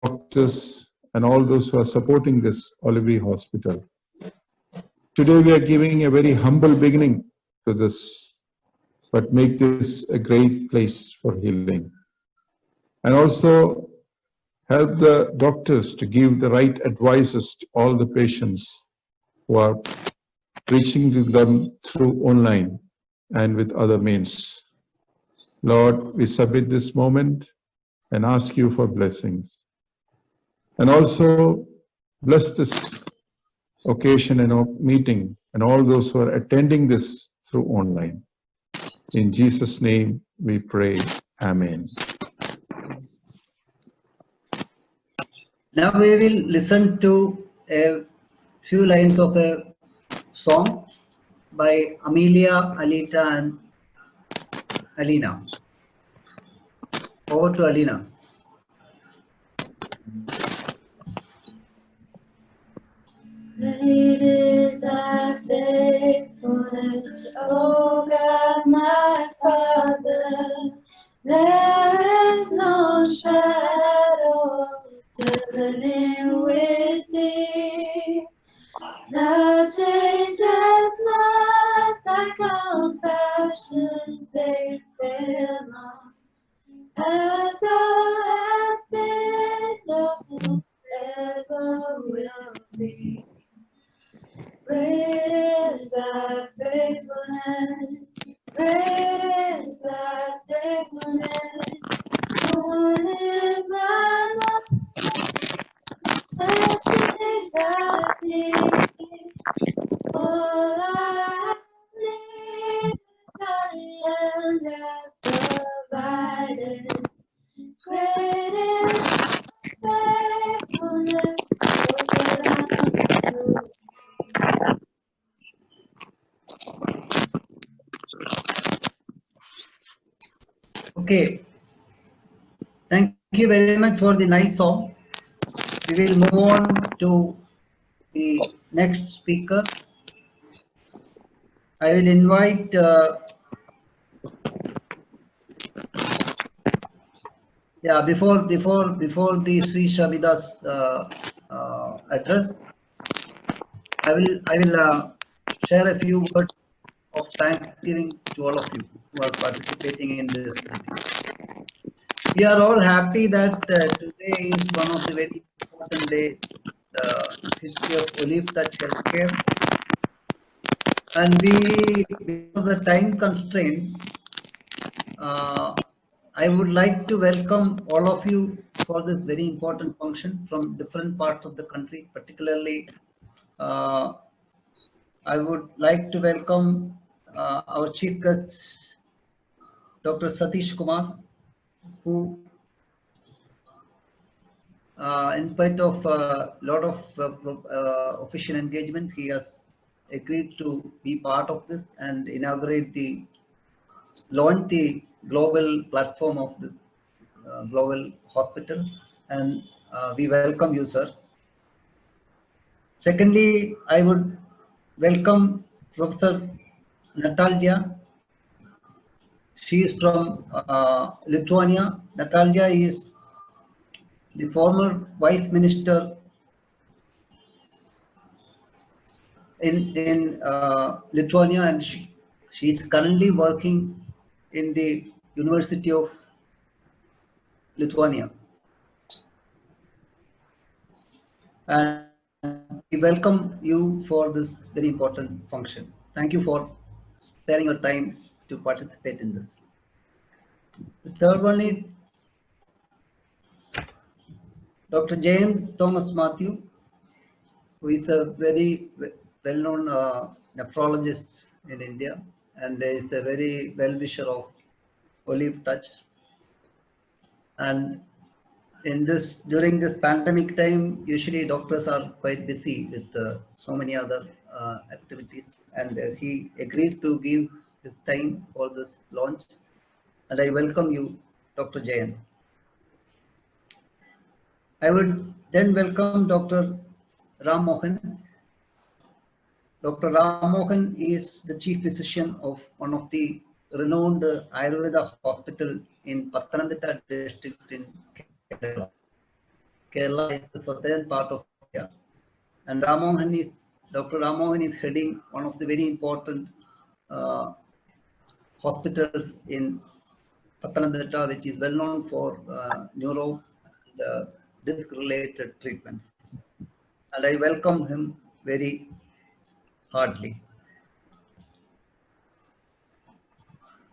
doctors, and all those who are supporting this Olive Hospital. Today we are giving a very humble beginning to this, but make this a great place for healing. And also help the doctors to give the right advices to all the patients who are reaching to them through online and with other means. Lord, we submit this moment and ask you for blessings. And also bless this occasion and meeting and all those who are attending this through online. In Jesus' name we pray. Amen. Now we will listen to a few lines of a song by Amelia, Alita and Alina. Over to Alina. Great is thy faithfulness, O God, my Father. There is no shadow turning with thee. Thou changest not, thy compassions they fail not. As thou hast been, thou forever will be. Great is thy faithfulness, great is thy faithfulness. Morning by morning, days I see. All I need, thy hand hath provided. Great is thy faithfulness, O God. Okay. Thank you very much for the nice song. We will move on to the next speaker. I will invite before the Sri Shabida's address, I will share a few words of thanksgiving to all of you who are participating in this meeting. We are all happy that today is one of the very important days history of Olive Touch Healthcare, and because of the time constraint, I would like to welcome all of you for this very important function from different parts of the country. Particularly, I would like to welcome our chief guest, Dr. Satish Kumar, who, in spite of a lot of official engagement, he has agreed to be part of this and launch the global platform of this global hospital, and we welcome you, sir. Secondly, I would welcome Professor Natalia. She is from Lithuania. Natalia is the former Vice Minister in Lithuania, and she is currently working in the University of Lithuania. And we welcome you for this very important function. Thank you for sparing your time to participate in this. The third one is Dr. Jayant Thomas Matthew, who is a very well-known nephrologist in India and is a very well-wisher of Olive Touch. And during this pandemic time, usually doctors are quite busy with so many other activities, and he agreed to give his time for this launch. And I welcome you, Dr. Jayan. I would then welcome Dr. Ram Mohan. Dr. Ram Mohan is the chief physician of one of the renowned Ayurveda hospital in Pathanamthitta district in Kerala. Kerala is the southern part of India. And Dr. Ramohan is heading one of the very important hospitals in Pathanamthitta, which is well known for neuro and disc-related treatments. And I welcome him very heartily.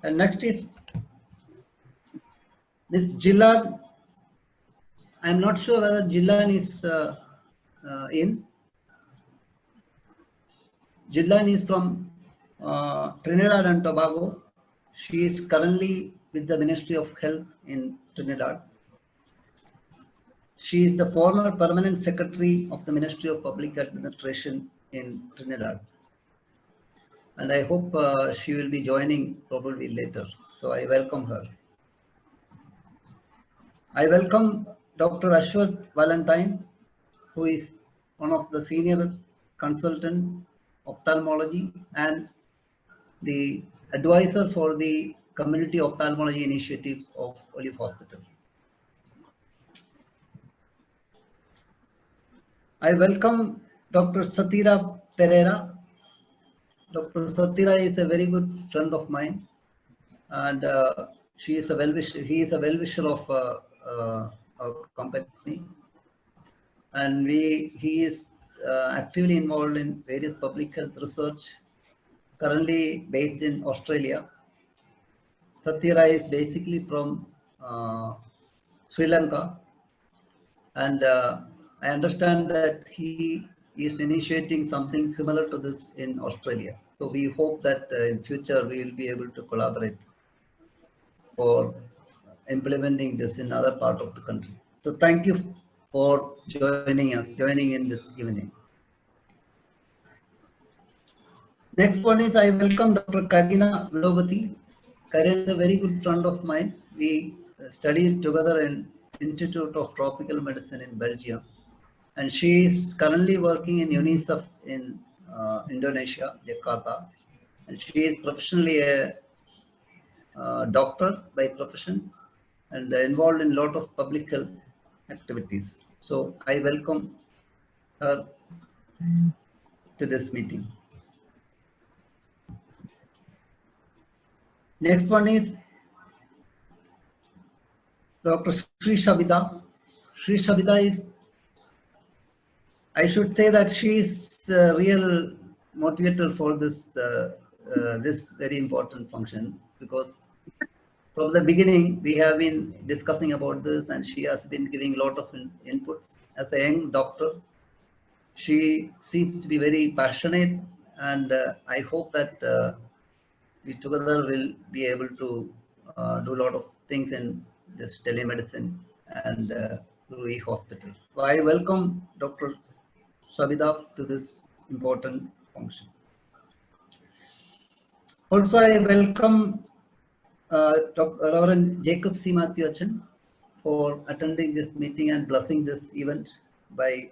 And next is this Jillan. I'm not sure whether Jillan is in. Jillan is from Trinidad and Tobago. She is currently with the Ministry of Health in Trinidad. She is the former permanent secretary of the Ministry of Public Administration in Trinidad. And I hope she will be joining probably later. So I welcome her. I welcome Dr. Ashwath Valentine, who is one of the senior consultant ophthalmology and the advisor for the community ophthalmology initiatives of Olive Hospital. I welcome Dr. Satira Pereira. Dr. Satira is a very good friend of mine, and he is a well-wisher of our company, and he is actively involved in various public health research, currently based in Australia. Satira is basically from Sri Lanka, and I understand that he is initiating something similar to this in Australia. So we hope that in future we will be able to collaborate for implementing this in other part of the country. So thank you for joining in this evening. Next one is I welcome Dr. Karina Vilovati. Karina is a very good friend of mine. We studied together in Institute of Tropical Medicine in Belgium. And she is currently working in UNICEF in Indonesia, Jakarta. And she is professionally a doctor by profession and involved in a lot of public health activities. So I welcome her to this meeting. Next one is Dr. Sri Shabida. Sri Shabida is, I should say that she is a real motivator for this this very important function, because from the beginning we have been discussing about this, and she has been giving a lot of inputs. As a young doctor, she seems to be very passionate, and I hope that we together will be able to do a lot of things in this telemedicine and through e-hospitals. So I welcome Dr. Shabida to this important function. Also, I welcome Dr. Reverend Jacob C. Matthew Achan for attending this meeting and blessing this event by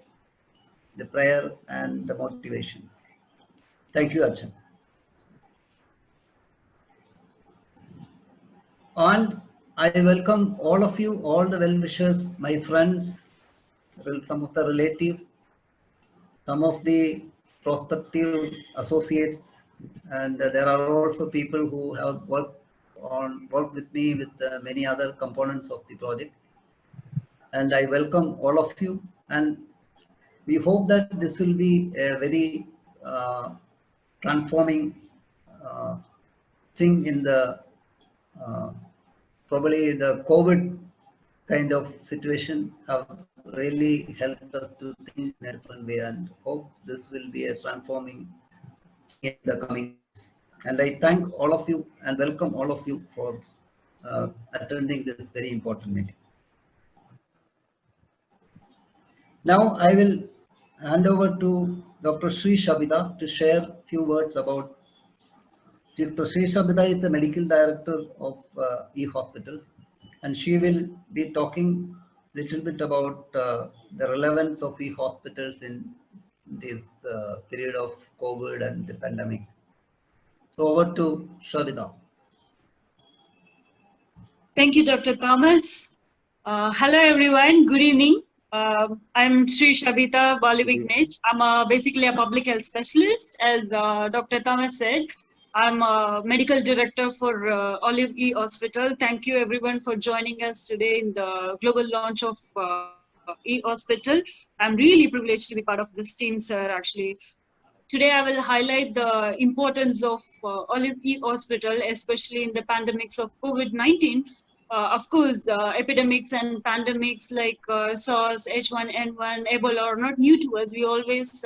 the prayer and the motivations. Thank you, Achan. And I welcome all of you, all the well-wishers, my friends, some of the relatives, some of the prospective associates, and there are also people who have worked with me with many other components of the project. And I welcome all of you, and we hope that this will be a very transforming thing in the probably the COVID kind of situation have really helped us to think in a different way, and hope this will be a transforming in the coming years. And I thank all of you and welcome all of you for attending this very important meeting. Now I will hand over to Dr. Sri Shabida to share a few words about. Dr. Sri Shabida is the medical director of e-hospital, and she will be talking a little bit about the relevance of e-hospitals in this period of COVID and the pandemic. So over to Shabida. Thank you, Dr. Thomas. Hello, everyone. Good evening. I'm Sri Shabita Balivignage. I'm basically a public health specialist. As Dr. Thomas said, I'm a medical director for Olive E Hospital. Thank you everyone for joining us today in the global launch of E Hospital. I'm really privileged to be part of this team, sir, actually. Today, I will highlight the importance of Olive E Hospital, especially in the pandemics of COVID-19. Of course, epidemics and pandemics like SARS, H1N1, Ebola are not new to us. We always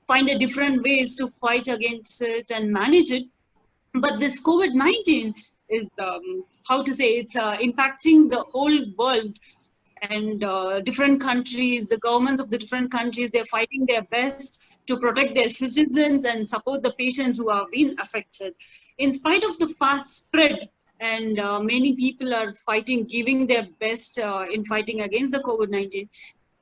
find a different ways to fight against it and manage it. But this COVID-19 is, how to say, it's impacting the whole world, and different countries, the governments of the different countries, they're fighting their best to protect their citizens and support the patients who have been affected. In spite of the fast spread, and many people are fighting, giving their best in fighting against the COVID-19.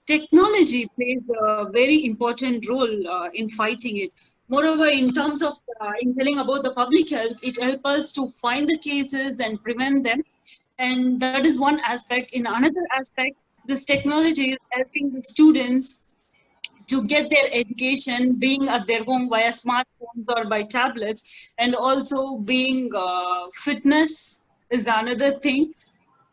Technology plays a very important role in fighting it. Moreover, in terms of in telling about the public health, it helps us to find the cases and prevent them. And that is one aspect. In another aspect, this technology is helping the students to get their education being at their home via smartphones or by tablets, and also being fitness is another thing.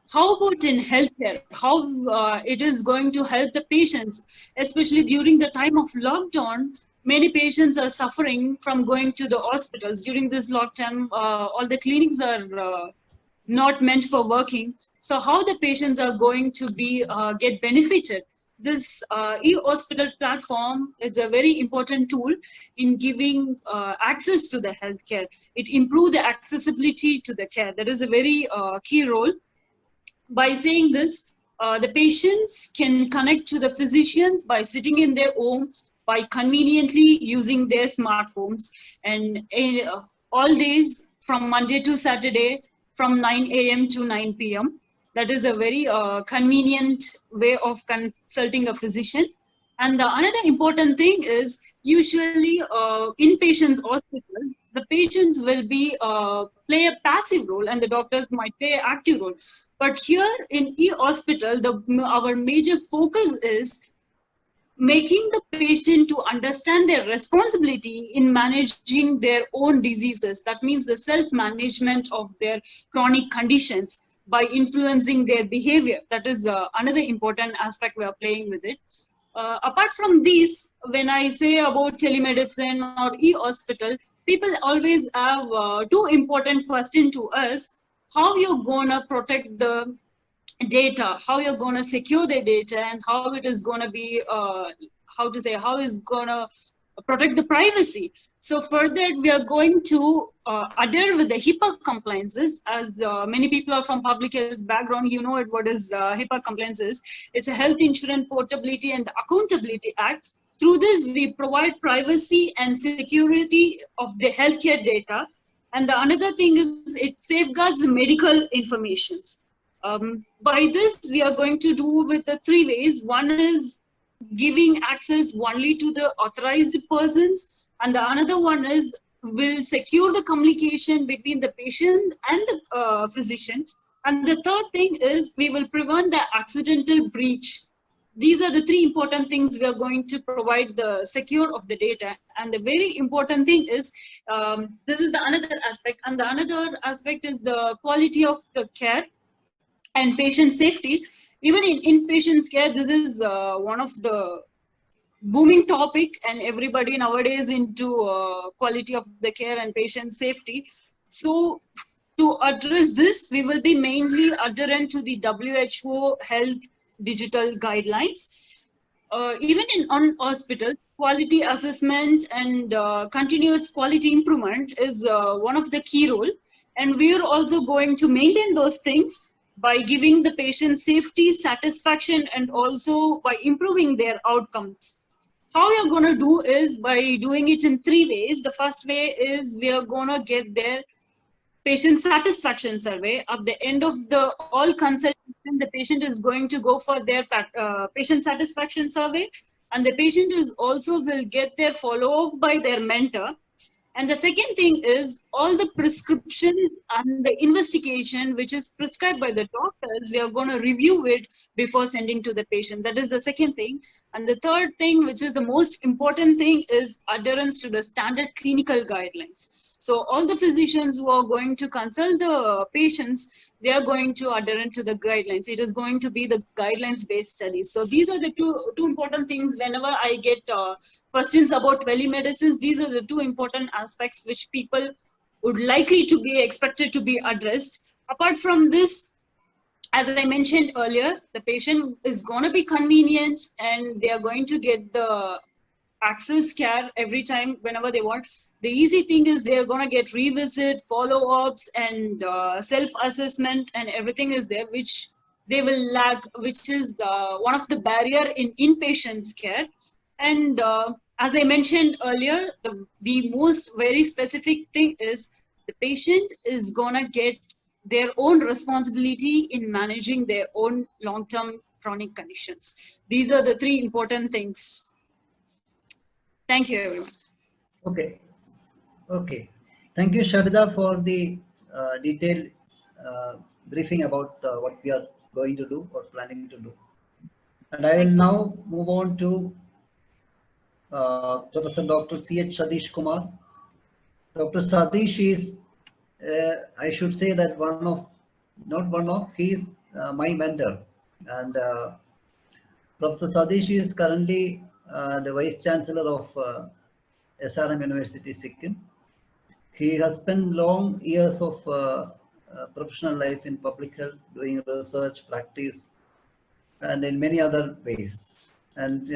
How about in healthcare? How it is going to help the patients, especially during the time of lockdown? Many patients are suffering from going to the hospitals during this lockdown. All the clinics are not meant for working. So how the patients are going to be get benefited? This e-hospital platform is a very important tool in giving access to the healthcare. It improves the accessibility to the care. That is a very key role. By saying this, the patients can connect to the physicians by sitting in their home, by conveniently using their smartphones, and all days from Monday to Saturday from 9 a.m. to 9 p.m. That is a very convenient way of consulting a physician. And the another important thing is, usually in patients' hospital, the patients will be play a passive role and the doctors might play an active role. But here in e-hospital, our major focus is making the patient to understand their responsibility in managing their own diseases. That means the self-management of their chronic conditions by influencing their behavior. That is another important aspect we are playing with it. Apart from these, when I say about telemedicine or e-hospital, people always have two important questions to us. How you're gonna protect the data, how you're gonna secure the data, and how it is gonna be, how is gonna protect the privacy. So for that, we are going to adhere with the HIPAA compliances. As many people are from public health background, you know what is HIPAA compliances. It's a Health Insurance Portability and Accountability Act. Through this, we provide privacy and security of the healthcare data. And the another thing is, it safeguards the medical information. By this, we are going to do with the three ways. One is giving access only to the authorized persons, and the another one is will secure the communication between the patient and the physician, and the third thing is we will prevent the accidental breach. These are the three important things we are going to provide the secure of the data. And the very important thing is, this is the another aspect, and the another aspect is the quality of the care and patient safety. Even in inpatient care, this is one of the booming topic, and everybody nowadays into quality of the care and patient safety. So to address this, we will be mainly adherent to the WHO health digital guidelines. Even on hospital, quality assessment and continuous quality improvement is one of the key role. And we are also going to maintain those things by giving the patient safety, satisfaction, and also by improving their outcomes. How we are going to do is by doing it in three ways. The first way is we are going to get their patient satisfaction survey. At the end of the all consultation, the patient is going to go for their patient satisfaction survey, and the patient is also will get their follow-up by their mentor. And the second thing is all the prescription and the investigation which is prescribed by the doctors, we are going to review it before sending to the patient. That is the second thing. And the third thing, which is the most important thing, is adherence to the standard clinical guidelines. So all the physicians who are going to consult the patients, they are going to adhere to the guidelines. It is going to be the guidelines-based studies. So these are the two important things. Whenever I get questions about telemedicine, these are the two important aspects which people would likely to be expected to be addressed. Apart from this, as I mentioned earlier, the patient is going to be convenient and they are going to get the access care every time whenever they want. The easy thing is they're going to get revisit, follow-ups, and self-assessment, and everything is there, which they will lack, which is one of the barrier in inpatients care. And as I mentioned earlier, the most very specific thing is the patient is going to get their own responsibility in managing their own long-term chronic conditions. These are the three important things. Thank you, everyone. Okay. Okay. Thank you, Sharda, for the detailed briefing about what we are going to do or planning to do. And I will now move on to Professor Dr. C.H. Sadish Kumar. Dr. Sadish is, I should say that he is my mentor. And Professor Sadish is currently the Vice Chancellor of SRM University, Sikkim. He has spent long years of professional life in public health, doing research, practice, and in many other ways. And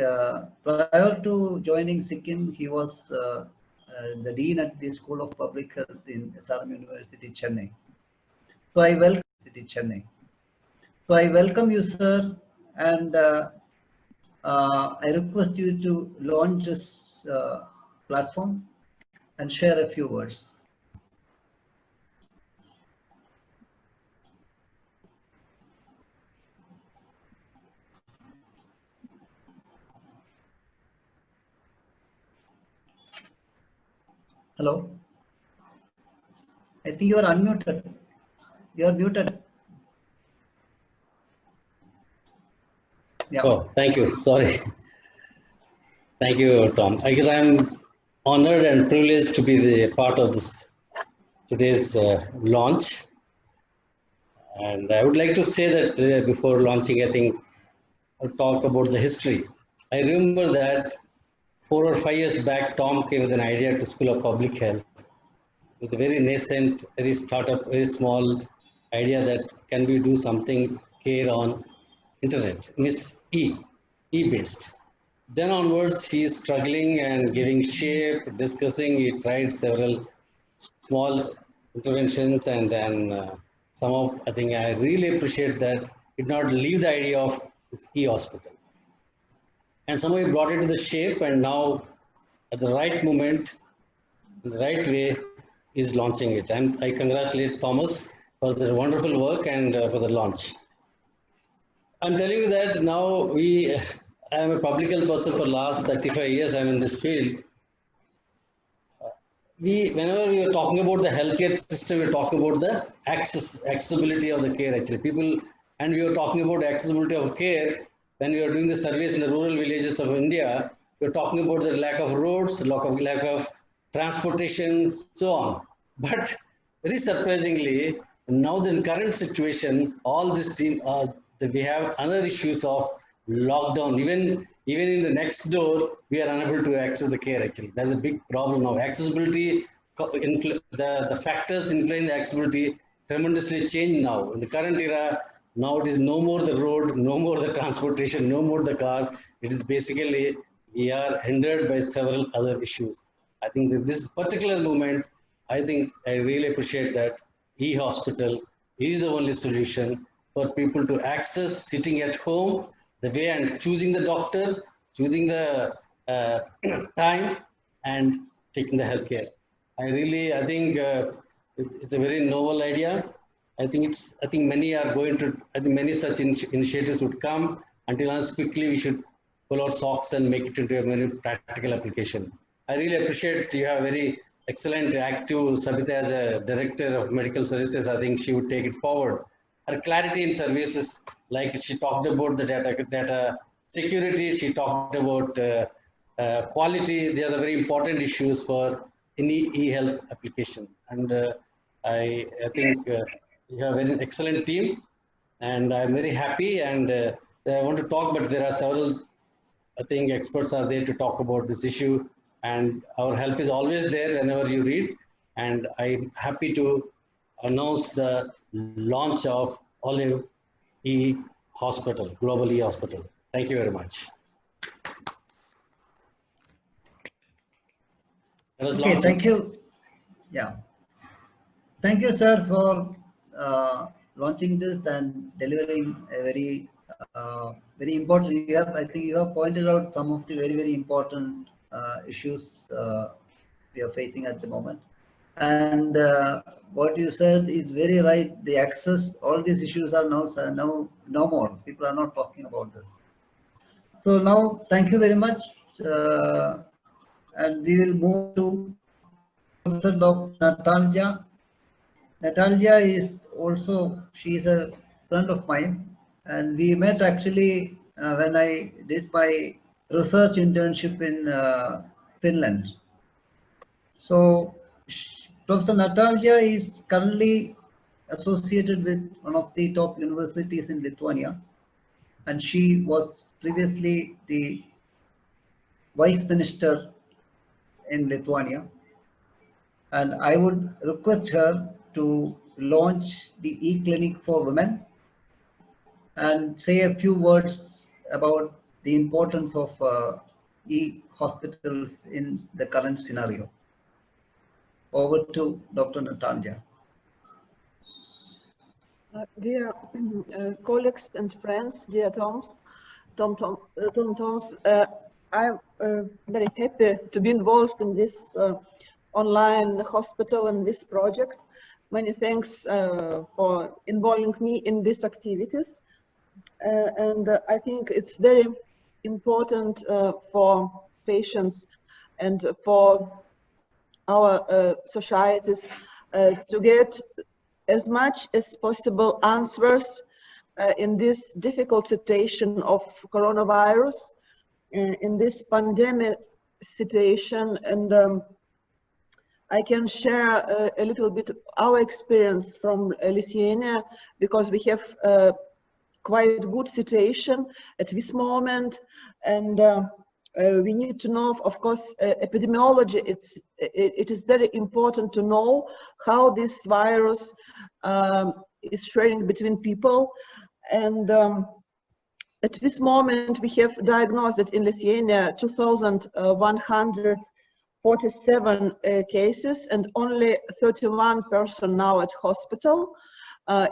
prior to joining Sikkim, he was the Dean at the School of Public Health in SRM University, Chennai. So I welcome you, sir, and I request you to launch this platform and share a few words. Hello? I think you are unmuted. You are muted. Yeah. Oh, thank you. Sorry. Thank you, Tom. I guess I'm honored and privileged to be the part of this today's launch. And I would like to say that before launching, I think I'll talk about the history. I remember that 4 or 5 years back, Tom came with an idea to School of Public Health with a very nascent, very startup, very small idea that can we do something care on internet, Miss E-based. Then onwards, he is struggling and giving shape, discussing. He tried several small interventions, and then somehow I think I really appreciate that he did not leave the idea of this e-hospital. And somehow he brought it to the shape, and now at the right moment, in the right way, is launching it. And I congratulate Thomas for the wonderful work and for the launch. I'm telling you that now I am a public health person for the last 35 years. I'm in this field. Whenever we are talking about the healthcare system, we're talking about the accessibility of the care actually. And we were talking about accessibility of care when we were doing the surveys in the rural villages of India. We're talking about the lack of roads, lack of transportation, so on. But very surprisingly, now in the current situation, all this team, we have other issues of lockdown. Even in the next door, we are unable to access the care actually. That's a big problem now. Accessibility, the factors influencing the accessibility tremendously change now. In the current era, now it is no more the road, no more the transportation, no more the car. It is basically, we are hindered by several other issues. I think that this particular moment, I think I really appreciate that e-hospital is the only solution for people to access sitting at home, the way and choosing the doctor, choosing the time, and taking the healthcare. I think it's a very novel idea. I think many are going to, many such initiatives would come. Until as quickly we should pull our socks and make it into a very practical application. I really appreciate you have very excellent, active Sabita as a director of medical services. I think she would take it forward. Her clarity in services, like she talked about the data security, she talked about quality. They are the very important issues for any e-health application. And I think you have an excellent team, and I'm very happy. And I want to talk, but there are several, I think, experts are there to talk about this issue, and our help is always there whenever you read. And I'm happy to announce the launch of Olive E Hospital, Global E Hospital. Thank you very much. Okay, thank you. Yeah. Thank you, sir, for launching this and delivering a very important. I think you have pointed out some of the very important issues we are facing at the moment. And what you said is very right. The access, all these issues are now no more. People are not talking about this. So now, thank you very much, and we will move to Professor Dr. Natalja. Natalja is also, she is a friend of mine, and we met actually when I did my research internship in Finland. So Professor Natalja is currently associated with one of the top universities in Lithuania, and she was previously the vice minister in Lithuania. And I would request her to launch the e-clinic for women and say a few words about the importance of e-hospitals in the current scenario. Over to Dr. Natalja. Dear colleagues and friends, dear Toms, I'm very happy to be involved in this online hospital and this project. Many thanks for involving me in these activities. And I think it's very important for patients and for our societies to get as much as possible answers in this difficult situation of coronavirus, in this pandemic situation. And I can share a little bit our experience from Lithuania, because we have quite good situation at this moment, and we need to know, of course, epidemiology. It is very important to know how this virus is sharing between people. And at this moment, we have diagnosed it in Lithuania 2,147 cases, and only 31 person now at hospital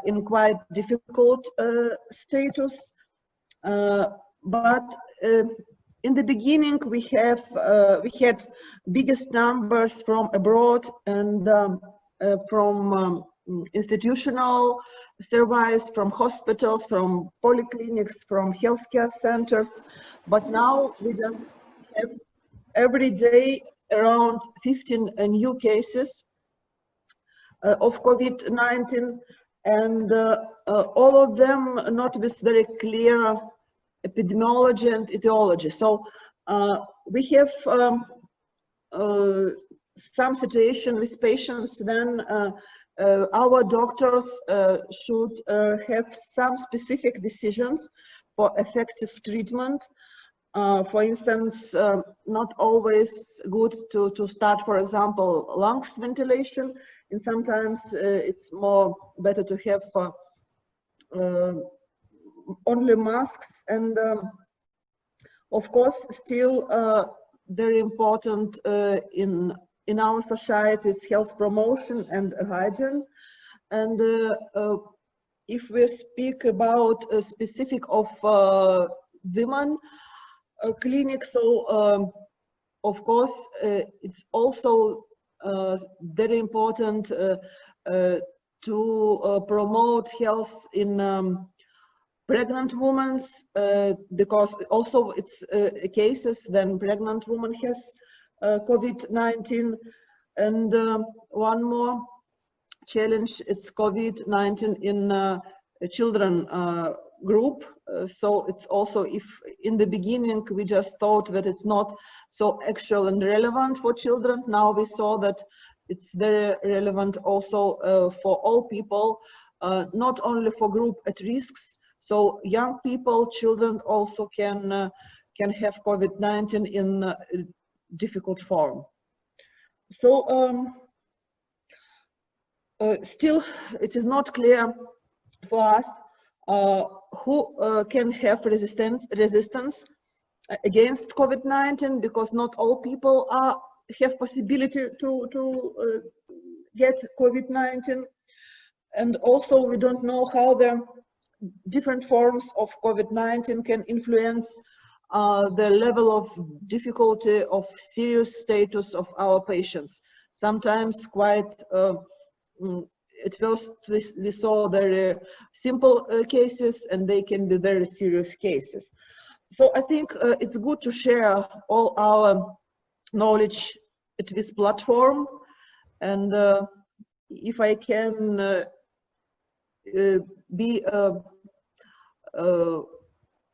in quite difficult status. But in the beginning, we had biggest numbers from abroad and from institutional service, from hospitals, from polyclinics, from healthcare centers. But now we just have every day around 15 new cases of COVID-19, and all of them not with very clear epidemiology and etiology. So we have some situation with patients, then our doctors should have some specific decisions for effective treatment. For instance, not always good to start, for example, lungs ventilation, and sometimes it's more better to have only masks. And of course, still very important in our society is health promotion and hygiene. And if we speak about a specific of women clinic, so of course it's also very important to promote health in pregnant women, because also it's cases when pregnant woman has COVID-19. And one more challenge, it's COVID-19 in children group. So it's also, if in the beginning we just thought that it's not so actual and relevant for children, now we saw that it's very relevant also for all people, not only for group at risks. So young people, children also can have COVID-19 in difficult form. So still, it is not clear for us who can have resistance against COVID-19, because not all people have possibility to get COVID-19. And also we don't know how the different forms of COVID-19 can influence the level of difficulty of serious status of our patients. Sometimes quite, at first we saw very simple cases, and they can be very serious cases. So I think it's good to share all our knowledge at this platform. And if I can be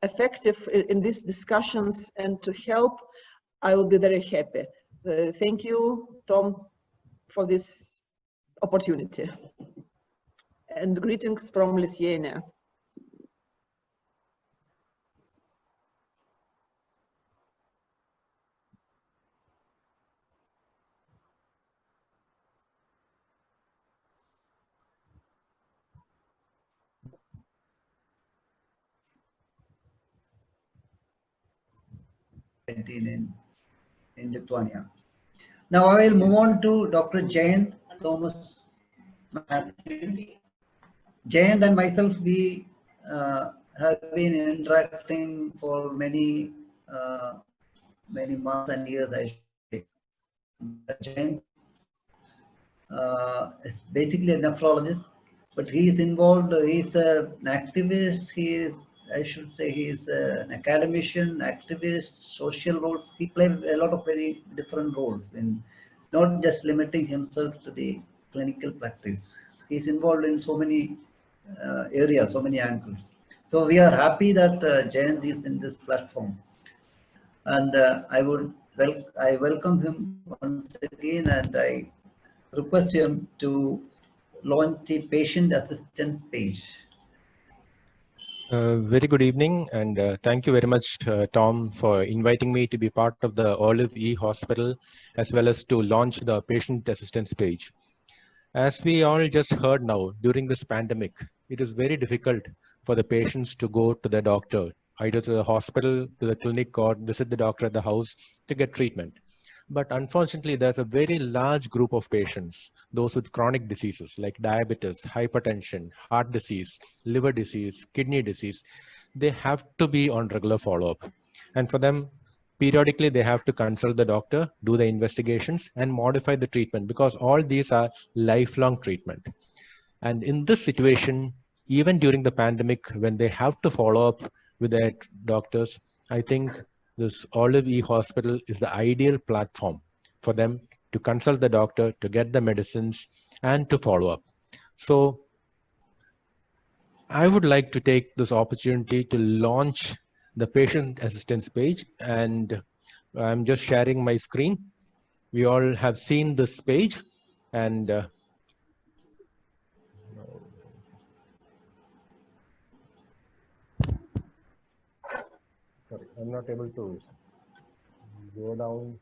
effective in these discussions and to help, I will be very happy. Thank you, Tom, for this opportunity. And greetings from Lithuania. in Lithuania. Now I will move on to Dr. Jayant Thomas. Jayant and myself, we have been interacting for many months and years, I should say. Jayant is basically a nephrologist, but he is involved, he's an activist, he is, I should say, he is an academician, activist, social roles. He plays a lot of very different roles, in not just limiting himself to the clinical practice. He's involved in so many areas, so many angles. So we are happy that Jayant is in this platform. And I welcome him once again, and I request him to launch the patient assistance page. Very good evening, and thank you very much, Tom, for inviting me to be part of the Olive E Hospital, as well as to launch the patient assistance page. As we all just heard now, during this pandemic, it is very difficult for the patients to go to the doctor, either to the hospital, to the clinic, or visit the doctor at the house to get treatment. But unfortunately, there's a very large group of patients, those with chronic diseases like diabetes, hypertension, heart disease, liver disease, kidney disease. They have to be on regular follow-up. And for them, periodically, they have to consult the doctor, do the investigations, and modify the treatment, because all these are lifelong treatment. And in this situation, even during the pandemic, when they have to follow up with their doctors, I think this Olive E Hospital is the ideal platform for them to consult the doctor, to get the medicines, and to follow up. So I would like to take this opportunity to launch the patient assistance page, and I'm just sharing my screen. We all have seen this page, and sorry, I'm not able to go down.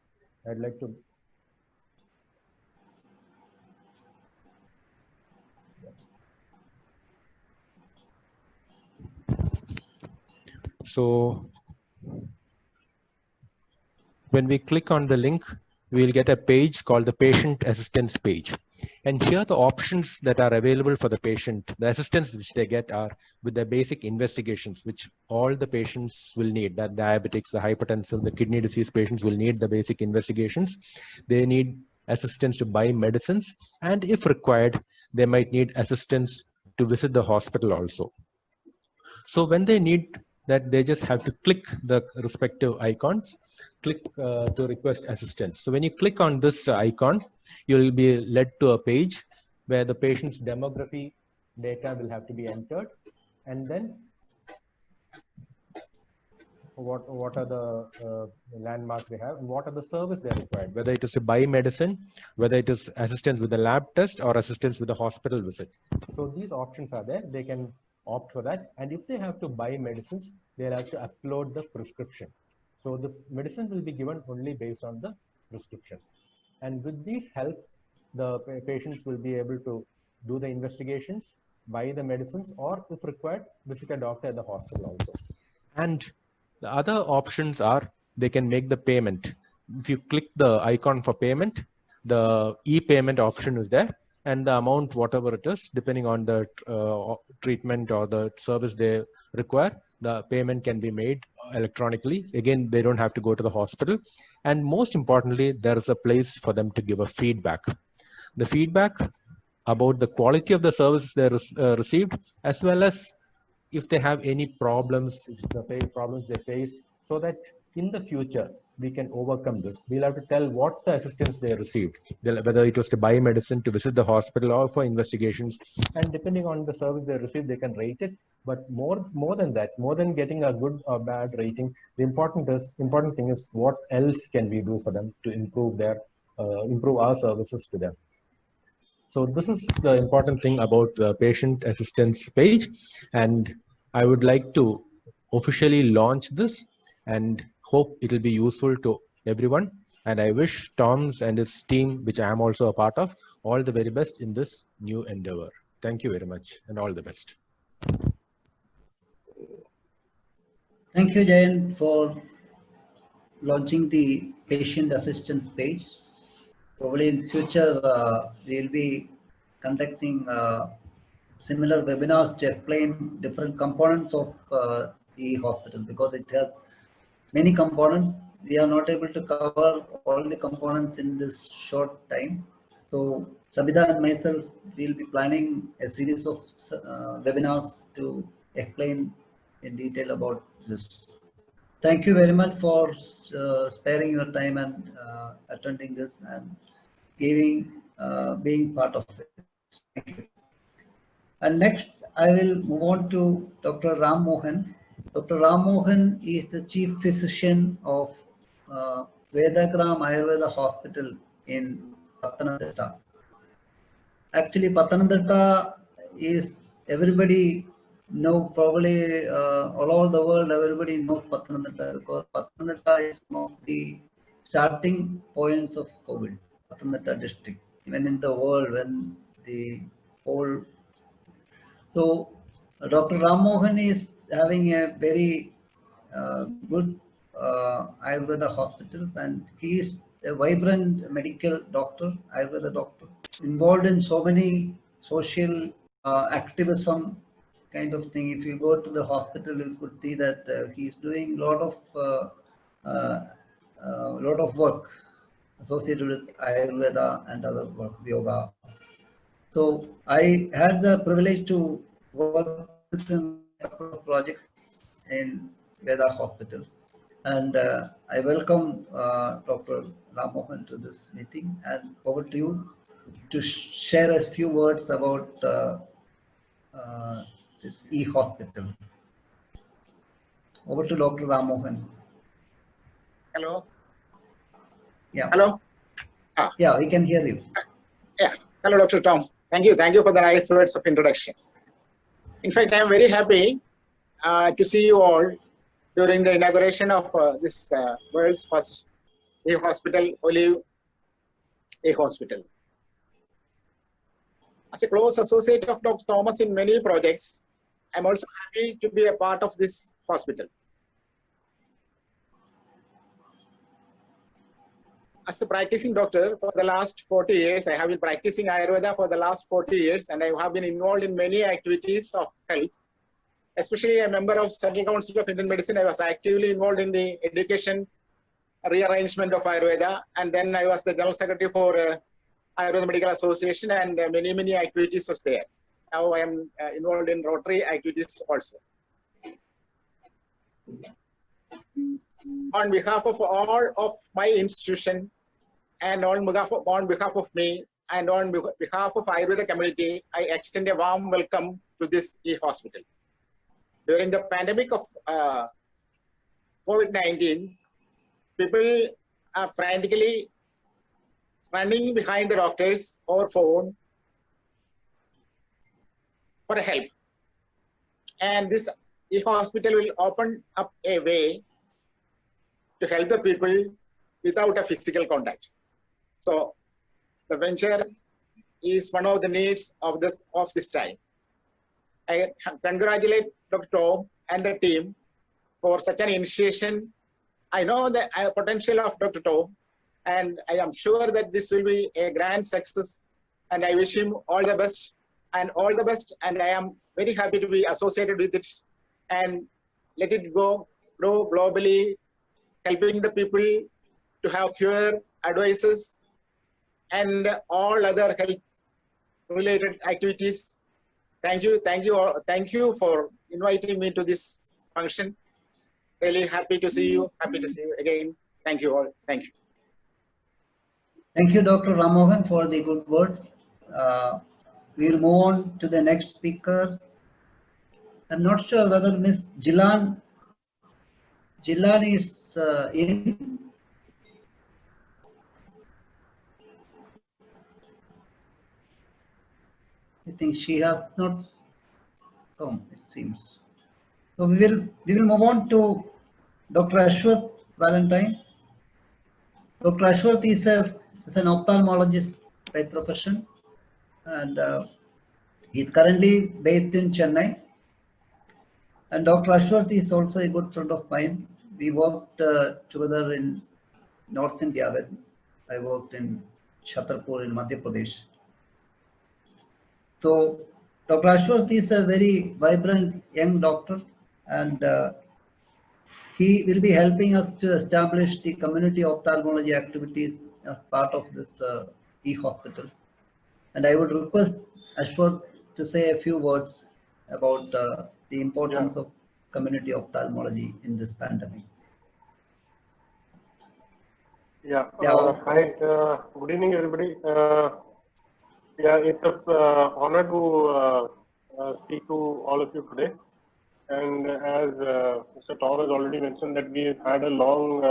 I'd like to. So when we click on the link, we'll get a page called the patient assistance page. And here the options that are available for the patient, the assistance which they get are with the basic investigations, which all the patients will need. That diabetics, the hypertensive, the kidney disease patients will need the basic investigations. They need assistance to buy medicines. And if required, they might need assistance to visit the hospital also. So when they need that they just have to click the respective icons, click to request assistance. So when you click on this icon, you will be led to a page where the patient's demography data will have to be entered, and then what are the landmarks they have, and what are the service they required, whether it is to buy medicine, whether it is assistance with the lab test or assistance with the hospital visit. So these options are there. They can opt for that. And if they have to buy medicines, they'll have to upload the prescription. So the medicine will be given only based on the prescription. And with these help, the patients will be able to do the investigations, buy the medicines, or if required, visit a doctor at the hospital also. And the other options are they can make the payment. If you click the icon for payment, the e-payment option is there, and the amount, whatever it is, depending on the treatment or the service they require, the payment can be made electronically. Again, they don't have to go to the hospital. And most importantly, there is a place for them to give a feedback. The feedback about the quality of the services they received, as well as if they have any problems, they face, so that in the future we can overcome this. We'll have to tell what the assistance they received, whether it was to buy medicine, to visit the hospital, or for investigations. And depending on the service they received, they can rate it. But more than that, more than getting a good or bad rating, the important thing is what else can we do for them to improve our services to them. So this is the important thing about the patient assistance page, and I would like to officially launch this and hope it will be useful to everyone. And I wish Tom's and his team, which I am also a part of, all the very best in this new endeavor. Thank you very much, and all the best. Thank you, Jayan, for launching the patient assistance page. Probably in future, we'll be conducting similar webinars to explain different components of the hospital, because it has many components. We are not able to cover all the components in this short time. So Sabita and myself will be planning a series of webinars to explain in detail about this. Thank you very much for sparing your time and attending this and being part of it. Thank you. And next, I will move on to Dr. Ram Mohan. Dr. Ram Mohan is the chief physician of Vedagram Ayurveda Hospital in Pathanamthitta. Actually, Pathanamthitta is, everybody know, probably all over the world, everybody knows Pathanamthitta, because Pathanamthitta is one of the starting points of COVID, Pathanamthitta district, even in the world when the whole. So Dr. Ram Mohan is having a very good Ayurveda hospital, and he is a vibrant medical doctor, Ayurveda doctor, involved in so many social activism kind of thing. If you go to the hospital, you could see that he is doing a lot of work associated with Ayurveda and other work, yoga. So I had the privilege to work with him a couple of projects in Veda Hospital. And I welcome Dr. Ram Mohan to this meeting, and over to you to share a few words about this e-hospital. Over to Dr. Ram Mohan. Hello. Yeah. Hello. Yeah, we can hear you. Yeah. Hello, Dr. Tom. Thank you. Thank you for the nice words of introduction. In fact, I am very happy to see you all during the inauguration of this world's first e-hospital, Olive e-hospital. As a close associate of Dr. Thomas in many projects, I am also happy to be a part of this hospital. As a practicing doctor for the last 40 years, I have been practicing Ayurveda for the last 40 years, and I have been involved in many activities of health. Especially a member of Central Council of Indian Medicine, I was actively involved in the education rearrangement of Ayurveda, and then I was the General Secretary for Ayurveda Medical Association, and many activities was there. Now I am involved in Rotary activities also. On behalf of all of my institution and on behalf of me and on behalf of Ayurveda community, I extend a warm welcome to this e-hospital. During the pandemic of COVID-19, people are frantically running behind the doctors or phone for help. And this e-hospital will open up a way to help the people without a physical contact. So the venture is one of the needs of this time. I congratulate Dr. Tom and the team for such an initiation. I know the potential of Dr. Tom, and I am sure that this will be a grand success. And I wish him all the best and all the best. And I am very happy to be associated with it and let it grow globally, helping the people to have cure advices and all other health related activities. Thank you for inviting me to this function. Really happy to see you again. Thank you all. Thank you. Thank you, Dr. Ramohan, for the good words. We'll move on to the next speaker. I'm not sure whether Ms. Jilan is in. I think she has not come, it seems. So we will move on to Dr. Ashwath Valentine. Dr. Ashwath is an ophthalmologist by profession, and he is currently based in Chennai. And Dr. Ashwath is also a good friend of mine. We worked together in North India. When I worked in Chhatarpur in Madhya Pradesh. So Dr. Ashwath is a very vibrant young doctor, and he will be helping us to establish the community ophthalmology activities as part of this e-hospital. And I would request Ashwath to say a few words about the importance of community ophthalmology in this pandemic. Hi, good evening, everybody. It's an honor to speak to all of you today. And as Mr. Tom has already mentioned, that we've had a long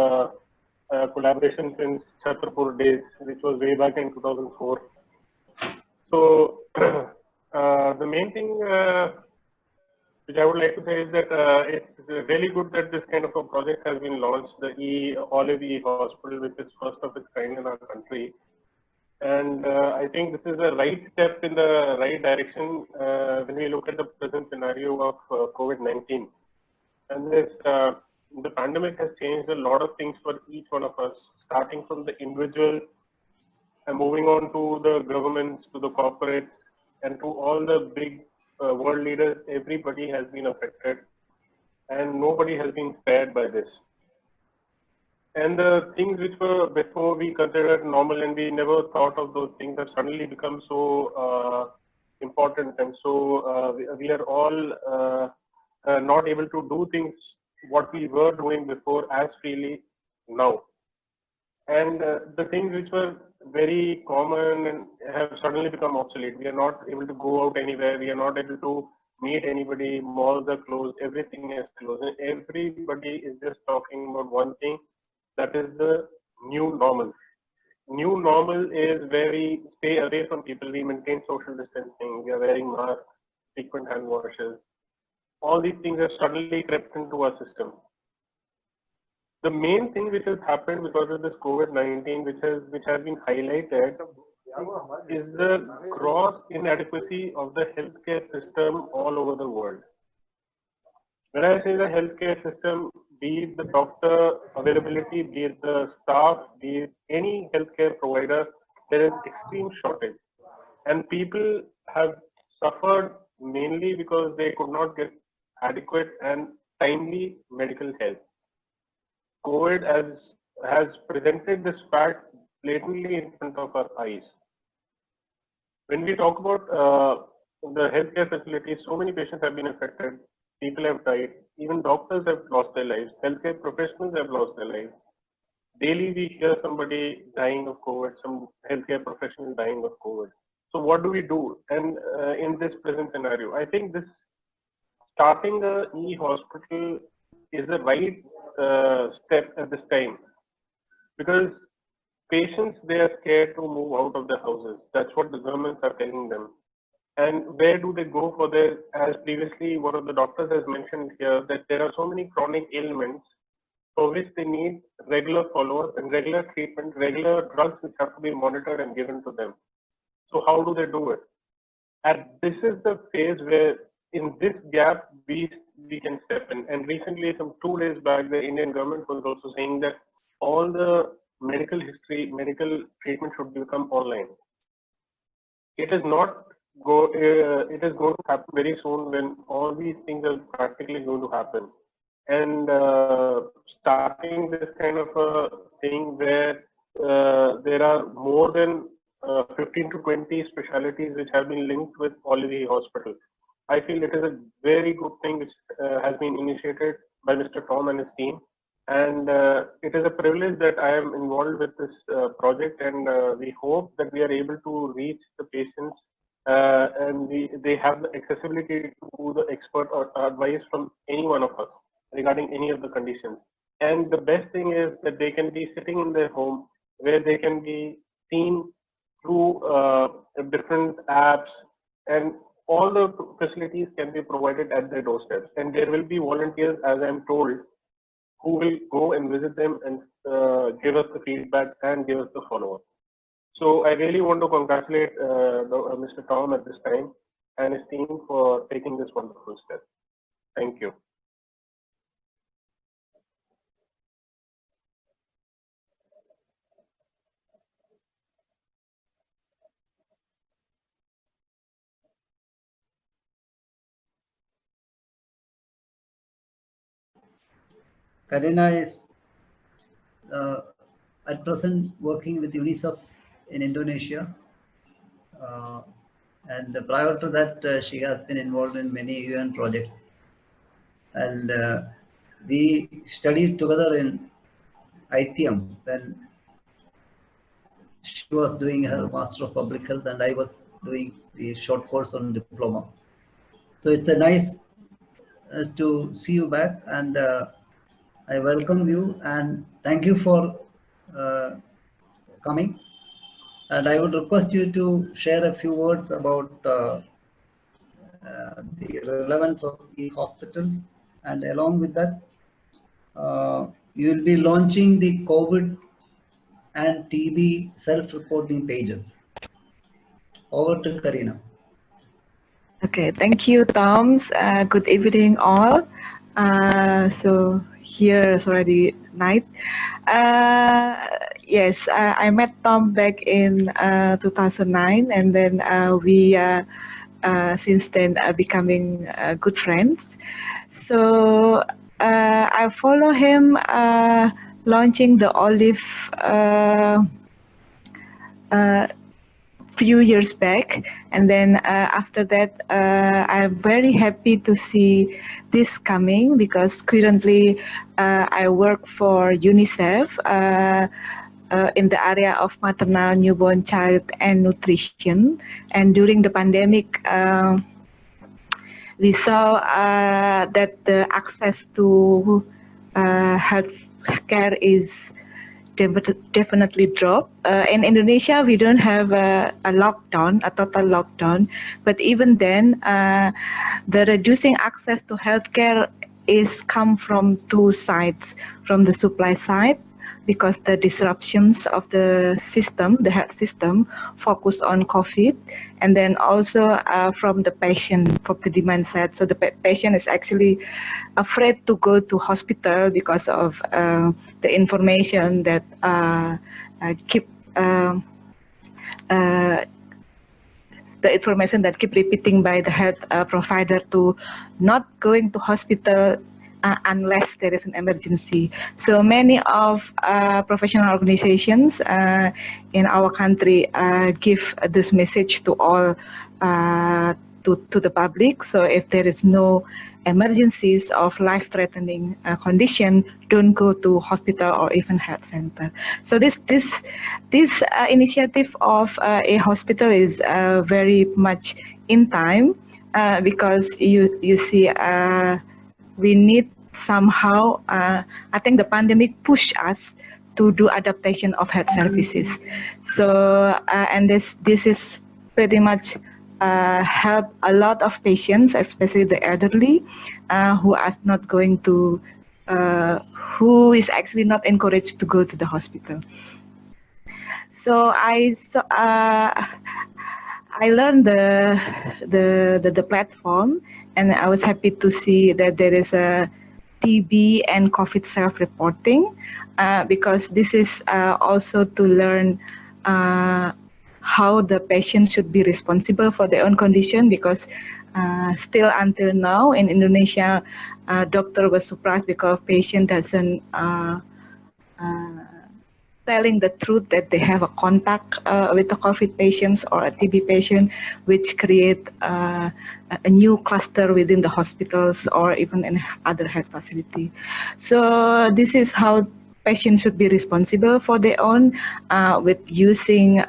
collaboration since Chhatarpur days, which was way back in 2004. So the main thing which I would like to say is that it's really good that this kind of a project has been launched, the Olive e-Hospital, which is first of its kind in our country. And I think this is the right step in the right direction when we look at the present scenario of COVID-19. And the pandemic has changed a lot of things for each one of us, starting from the individual and moving on to the governments, to the corporates, and to all the big world leaders. Everybody has been affected, and nobody has been spared by this. And the things which were before we considered normal and we never thought of those things have suddenly become so important. And so we are all not able to do things what we were doing before as freely now. And the things which were very common and have suddenly become obsolete. We are not able to go out anywhere. We are not able to meet anybody. Malls are closed. Everything is closed. And everybody is just talking about one thing. That is the new normal. New normal is where we stay away from people. We maintain social distancing. We are wearing masks, frequent hand washes. All these things have suddenly crept into our system. The main thing which has happened because of this COVID-19, which has been highlighted, is the gross inadequacy of the healthcare system all over the world. When I say the healthcare system, be it the doctor availability, be it the staff, be it any healthcare provider, there is extreme shortage. And people have suffered mainly because they could not get adequate and timely medical help. COVID has presented this fact blatantly in front of our eyes. When we talk about the healthcare facilities, so many patients have been affected. people have died, even doctors have lost their lives, healthcare professionals have lost their lives. Daily we hear somebody dying of COVID, some healthcare professional dying of COVID. So what do we do? And in this present scenario, I think this starting a e-hospital is the right step at this time, because patients, they are scared to move out of their houses. That's what the governments are telling them. And where do they go for their, as previously one of the doctors has mentioned here, that there are so many chronic ailments for which they need regular follow-up and regular treatment, regular drugs which have to be monitored and given to them. So how do they do it? And this is the phase where in this gap, we can step in. And recently, some 2 days back, the Indian government was also saying that all the medical history, medical treatment should become online. It is not it is going to happen very soon when all these things are practically going to happen. And starting this kind of a thing where there are more than 15 to 20 specialties which have been linked with Olive Hospital. I feel it is a very good thing which has been initiated by Mr. Tom and his team. And it is a privilege that I am involved with this project, and we hope that we are able to reach the patients and they have the accessibility to the expert or advice from any one of us regarding any of the conditions. And the best thing is that they can be sitting in their home where they can be seen through different apps, and all the facilities can be provided at their doorsteps. And there will be volunteers, as I'm told, who will go and visit them and give us the feedback and give us the follow-up. So I really want to congratulate Mr. Tom at this time and his team for taking this wonderful step. Thank you. Karina is at present working with UNICEF in Indonesia. And prior to that, she has been involved in many UN projects. And we studied together in ITM when she was doing her Master of Public Health and I was doing the short course on diploma. So it's a nice to see you back, and I welcome you and thank you for coming. And I would request you to share a few words about the relevance of e-hospitals, and along with that, you will be launching the COVID and TB self-reporting pages. Over to Karina. Okay, thank you, Tom. Good evening, all. So here is already night. Yes, I met Tom back in 2009, and then we since then becoming good friends. So I follow him launching the Olive few years back, and then after that I'm very happy to see this coming, because currently I work for UNICEF in the area of maternal, newborn, child and nutrition. And during the pandemic we saw that the access to health care is definitely drop. In Indonesia, we don't have a lockdown, a total lockdown, but even then, the reducing access to healthcare is come from two sides. From the supply side, because the disruptions of the system, the health system, focus on COVID, and then also from the patient, from the demand side. So the patient is actually afraid to go to hospital because of the information that keep repeating by the health provider to not going to hospital unless there is an emergency. So many of professional organizations in our country give this message to all to the public. So if there is no emergencies of life-threatening condition, don't go to hospital or even health center. So this initiative of a hospital is very much in time because you see we need somehow. I think the pandemic pushed us to do adaptation of health services. So and this is pretty much help a lot of patients, especially the elderly, who are not going to, who is actually not encouraged to go to the hospital. So I learned the platform, and I was happy to see that there is a TB and COVID self-reporting, because this is also to learn how the patient should be responsible for their own condition, because still until now in Indonesia, doctor was surprised because patient doesn't telling the truth that they have a contact with the COVID patients or a TB patient, which create a new cluster within the hospitals or even in other health facility. So this is how patients should be responsible for their own with using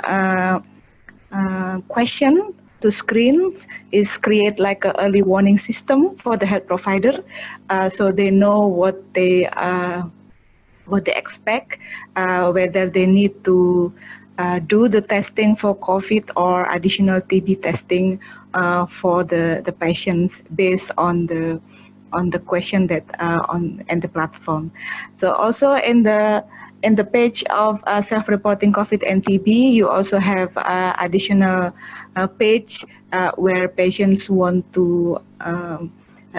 question to screens is create like an early warning system for the health provider, so they know what they expect, whether they need to do the testing for COVID or additional TB testing for the patients based on the question that on the platform. So also in the page of self-reporting COVID and TB, you also have additional page where patients want to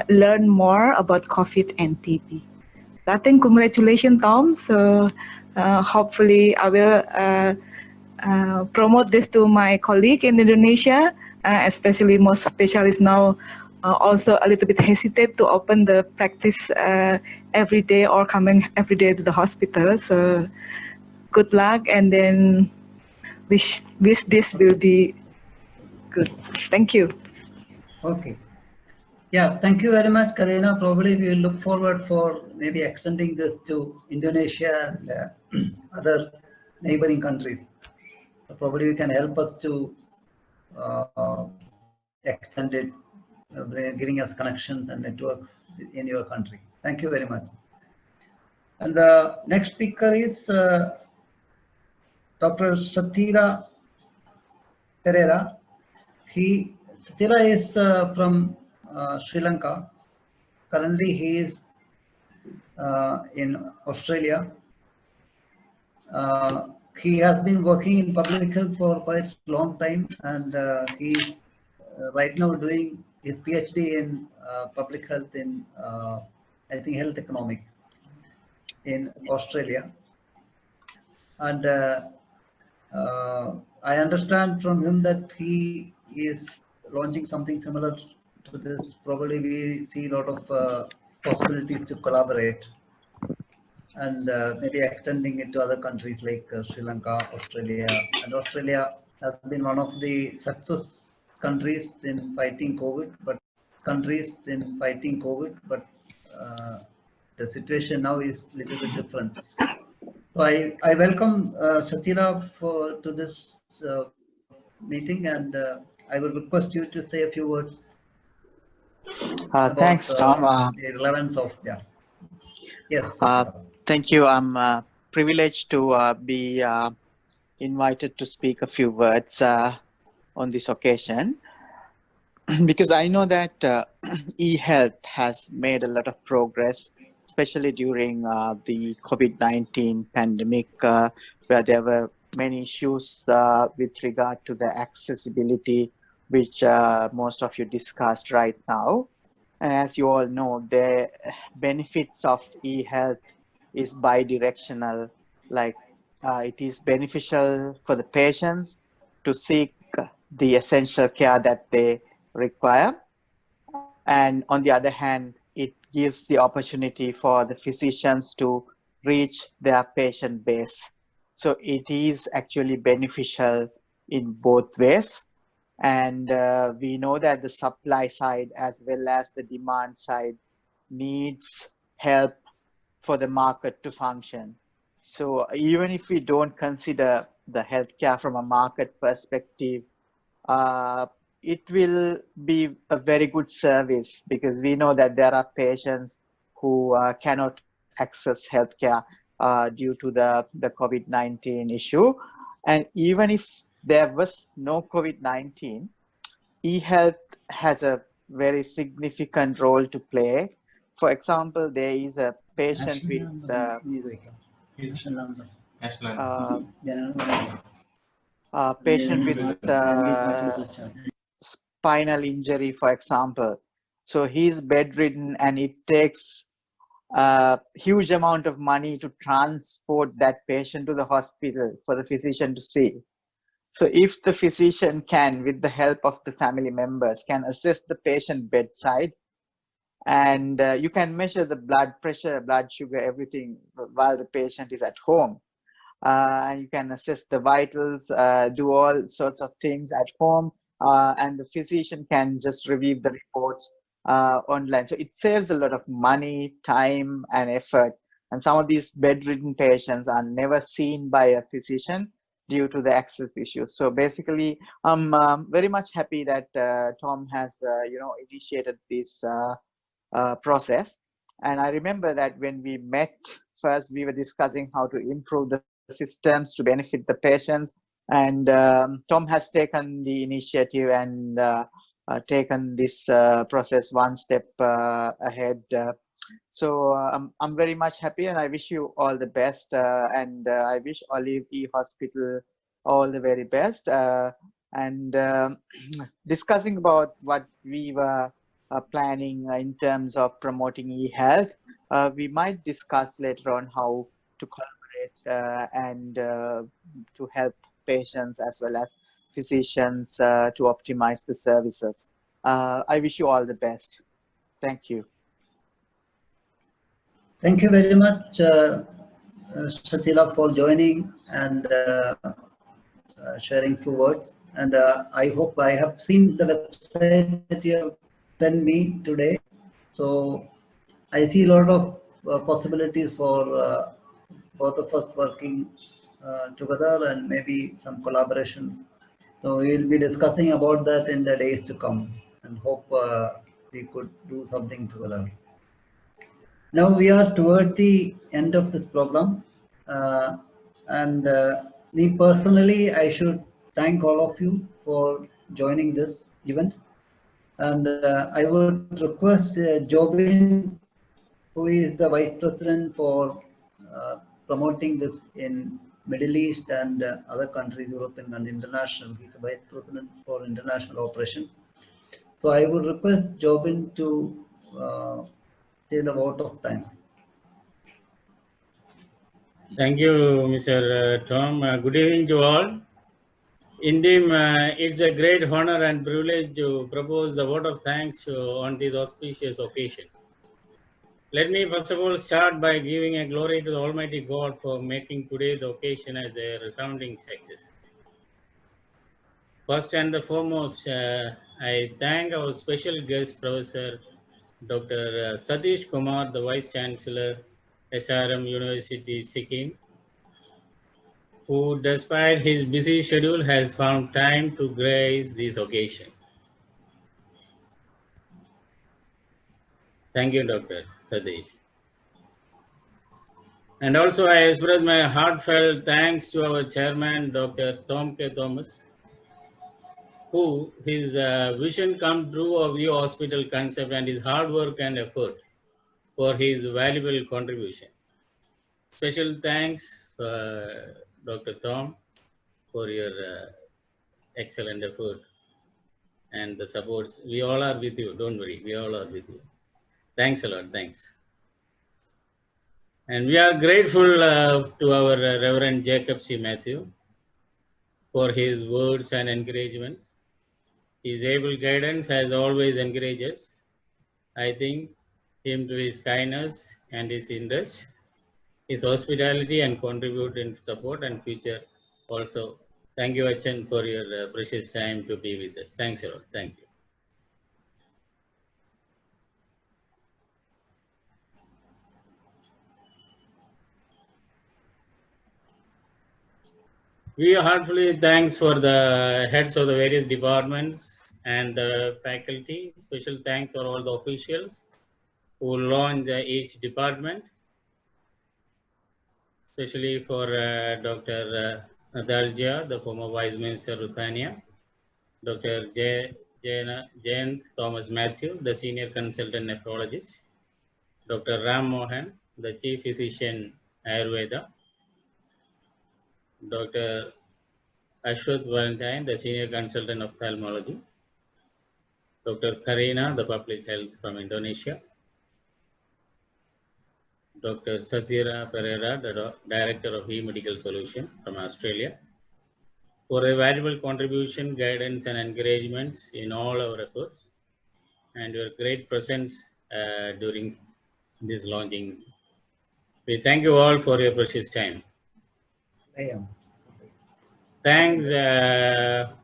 learn more about COVID and TB. I think congratulations, Tom. So hopefully I will promote this to my colleague in Indonesia, especially most specialists now also a little bit hesitate to open the practice every day or coming every day to the hospital. So good luck, and then wish this will be good. Thank you. Okay. Yeah, thank you very much, Karina. Probably we will look forward for maybe extending this to Indonesia and other neighboring countries. So probably you can help us to extend it, giving us connections and networks in your country. Thank you very much. And the next speaker is Dr. Satira Pereira. Satira is from Sri Lanka. Currently, he is in Australia. He has been working in public health for quite a long time, and he is right now doing his PhD in public health in, I think, health economics in Australia. And I understand from him that he is launching something similar to this. Probably we see a lot of possibilities to collaborate and maybe extending it to other countries like Sri Lanka, Australia. And Australia has been one of the success countries in fighting COVID, but the situation now is a little bit different. So I welcome Satira to this meeting, and I will request you to say a few words. Thanks, Tom. The relevance of, yeah. Yes. Thank you. I'm privileged to be invited to speak a few words on this occasion, because I know that e-health has made a lot of progress, especially during the COVID-19 pandemic, where there were many issues with regard to the accessibility, which most of you discussed right now. And as you all know, the benefits of e-health is bi-directional, like it is beneficial for the patients to seek the essential care that they require. And on the other hand, it gives the opportunity for the physicians to reach their patient base. So it is actually beneficial in both ways. And we know that the supply side as well as the demand side needs help for the market to function. So even if we don't consider the healthcare from a market perspective, it will be a very good service, because we know that there are patients who cannot access healthcare due to the COVID-19 issue. And even if there was no COVID-19, e-health has a very significant role to play. For example, there is a patient with spinal injury, for example. So he's bedridden, and it takes a huge amount of money to transport that patient to the hospital for the physician to see. So if the physician can, with the help of the family members, can assess the patient bedside, and you can measure the blood pressure, blood sugar, everything while the patient is at home. And you can assess the vitals, do all sorts of things at home, and the physician can just review the reports online. So it saves a lot of money, time, and effort. And some of these bedridden patients are never seen by a physician due to the access issues. So basically, I'm very much happy that Tom has, initiated this process. And I remember that when we met first, we were discussing how to improve the systems to benefit the patients. And Tom has taken the initiative and taken this process one step ahead. So I'm very much happy, and I wish you all the best. And I wish Olive E Hospital all the very best. And discussing about what we were planning in terms of promoting e-health, we might discuss later on how to collaborate and to help patients as well as physicians to optimize the services. I wish you all the best. Thank you. Thank you very much, Shatila, for joining and sharing few words. And I hope I have seen the website that you have sent me today. So I see a lot of possibilities for both of us working together, and maybe some collaborations. So we will be discussing about that in the days to come, and hope we could do something together. Now we are toward the end of this program, and me personally, I should thank all of you for joining this event. And I would request Jobin, who is the Vice President for promoting this in Middle East and other countries, European and international. He's the Vice President for International Operations. So I would request Jobin to say the vote of time. Thank you, Mr. Tom. Good evening to all. Indeed, it's a great honor and privilege to propose the vote of thanks on this auspicious occasion. Let me first of all start by giving a glory to the Almighty God for making today the occasion as a resounding success. First and foremost, I thank our special guest, Professor Dr. Satish Kumar, the Vice Chancellor, SRM University, Sikkim, who, despite his busy schedule, has found time to grace this occasion. Thank you, Dr. Satish. And also, I express my heartfelt thanks to our chairman, Dr. Tom K. Thomas, who his vision come true of your hospital concept and his hard work and effort for his valuable contribution. Special thanks, Dr. Tom, for your excellent effort and the supports. We all are with you. Don't worry. We all are with you. Thanks a lot. Thanks. And we are grateful to our Reverend Jacob C. Matthew for his words and encouragements. His able guidance has always encouraged us. I thank him to his kindness and his interest, his hospitality and contribute in support and future also Thank you, Achan, for your precious time to be with us. Thanks a lot. Thank you. We heartfully thanks for the heads of the various departments and the faculty. Special thanks for all the officials who launched each department, especially for Dr. Nadalja, the former Vice Minister Ruthania, Dr. Jayant Thomas Matthew, the Senior Consultant Nephrologist, Dr. Ram Mohan, the Chief Physician Ayurveda, Dr. Ashwath Valentine, the Senior Consultant Ophthalmology, Dr. Karina, the Public Health from Indonesia, Dr. Satyara Pereira, the Director of E-Medical Solution from Australia, for a valuable contribution, guidance, and encouragement in all our efforts, and your great presence during this launching. We thank you all for your precious time. Thanks,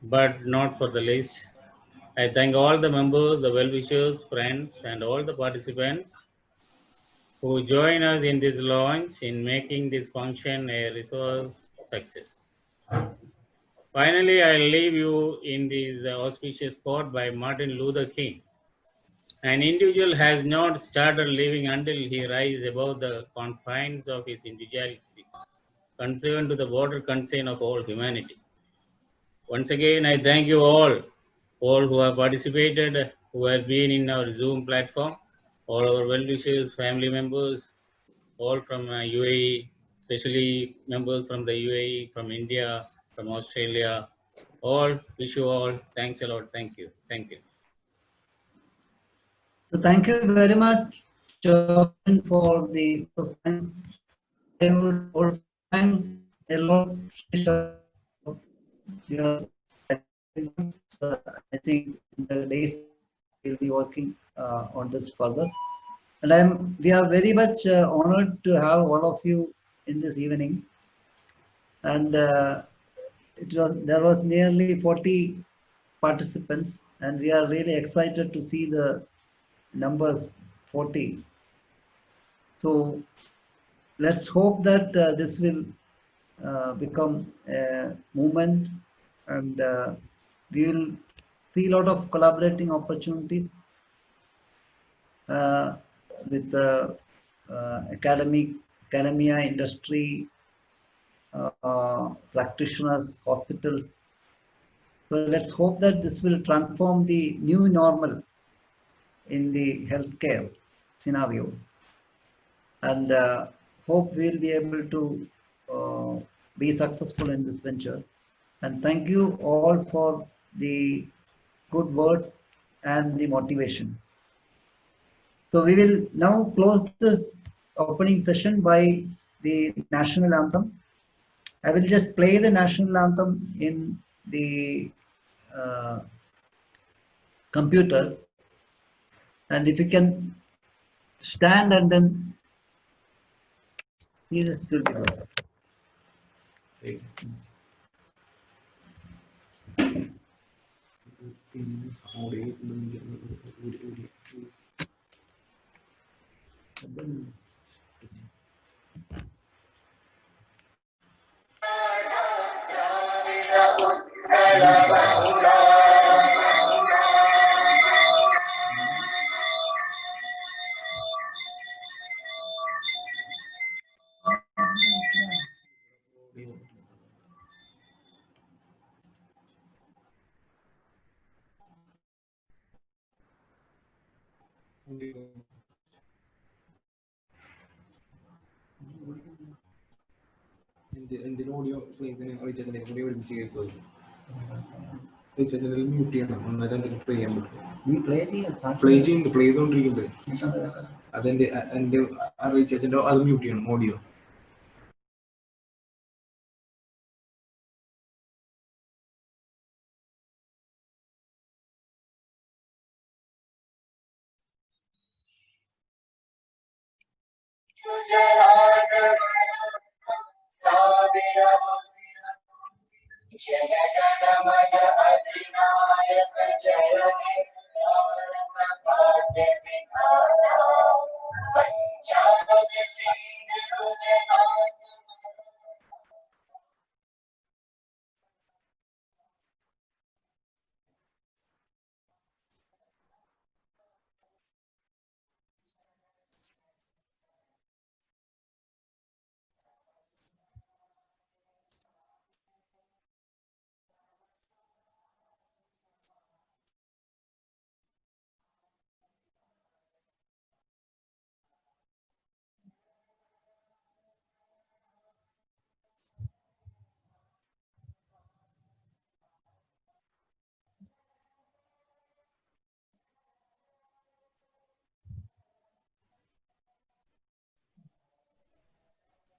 but not for the least. I thank all the members, the well-wishers, friends, and all the participants who join us in this launch in making this function a resource success. Finally, I'll leave you in this auspicious quote by Martin Luther King. An individual has not started living until he rises above the confines of his individuality, concerned to the broader concern of all humanity. Once again, I thank you all who have participated, who have been in our Zoom platform, all our well-wishers, family members, all from UAE, especially members from the UAE, from India, from Australia. All, wish you all, thanks a lot. Thank you. Thank you. So thank you very much, John, for the time. I would also thank a lot your so I think in the days we'll be working on this further. And we are very much honored to have all of you in this evening. And there was nearly 40 participants, and we are really excited to see the number 40. So let's hope that this will become a movement, and we will see a lot of collaborating opportunities with the academia, industry, practitioners, hospitals. So let's hope that this will transform the new normal in the healthcare scenario, and hope we'll be able to be successful in this venture. And thank you all for the good words and the motivation. So we will now close this opening session by the national anthem. I will just play the national anthem in the computer, and if you can stand and then see this will be good. എന്തിനു audio mute ചെയ്യണം, അന്നേരം എന്തെങ്കിലും play ചെയ്യാൻ പറ്റും. Play ചെയ്തുകൊണ്ടിരിക്കുന്നുണ്ട്. അതെന്റെ റീചാർജിന്റെ അത് mute ചെയ്യണം audio. Jai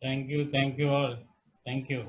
Thank you all. Thank you.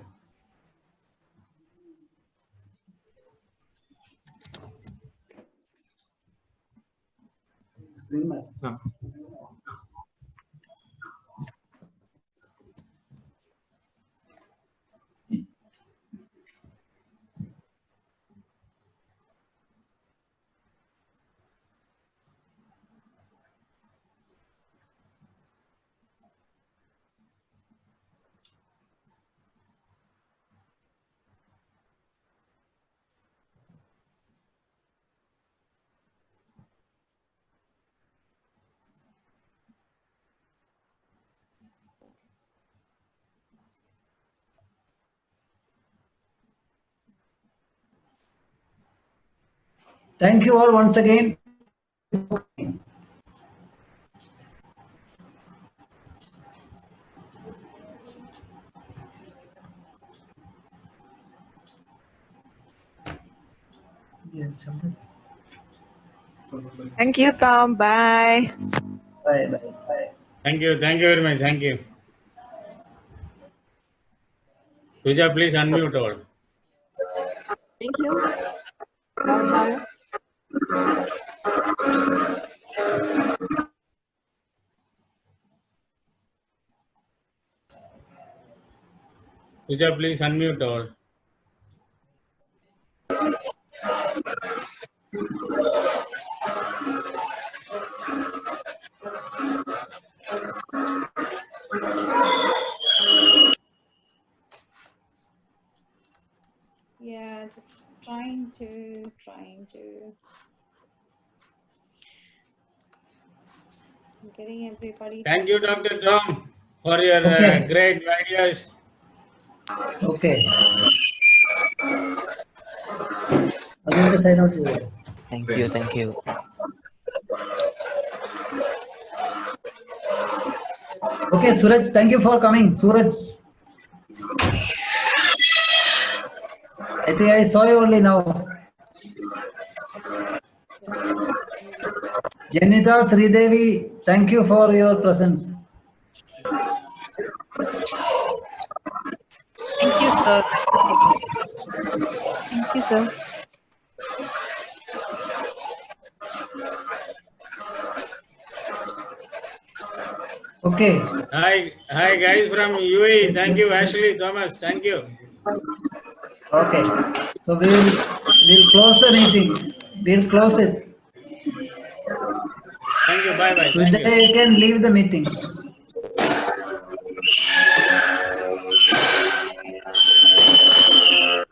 Thank you all once again. Thank you, Tom. Bye. Bye, bye, bye. Thank you very much. Thank you. Suja, please unmute all. Thank you. Bye-bye. Suja, please unmute all. Yeah, just trying to. I'm getting everybody. Thank you, Dr. Tom, for your Okay. great ideas. Okay. Another sign out here. Thank you, thank you. Okay, Suraj, thank you for coming. Suraj. I think I saw you only now. Janita Sridevi, thank you for your presence. Thank you, sir. Thank you, sir. Okay. Hi guys from UAE. Thank you, Ashley, Thomas. Thank you. Okay. So we'll close the meeting. We'll close it. Thank you. Bye bye. Thank Today you. you can leave the meeting.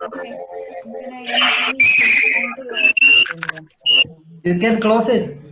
Okay. When I end the meeting, You can close it.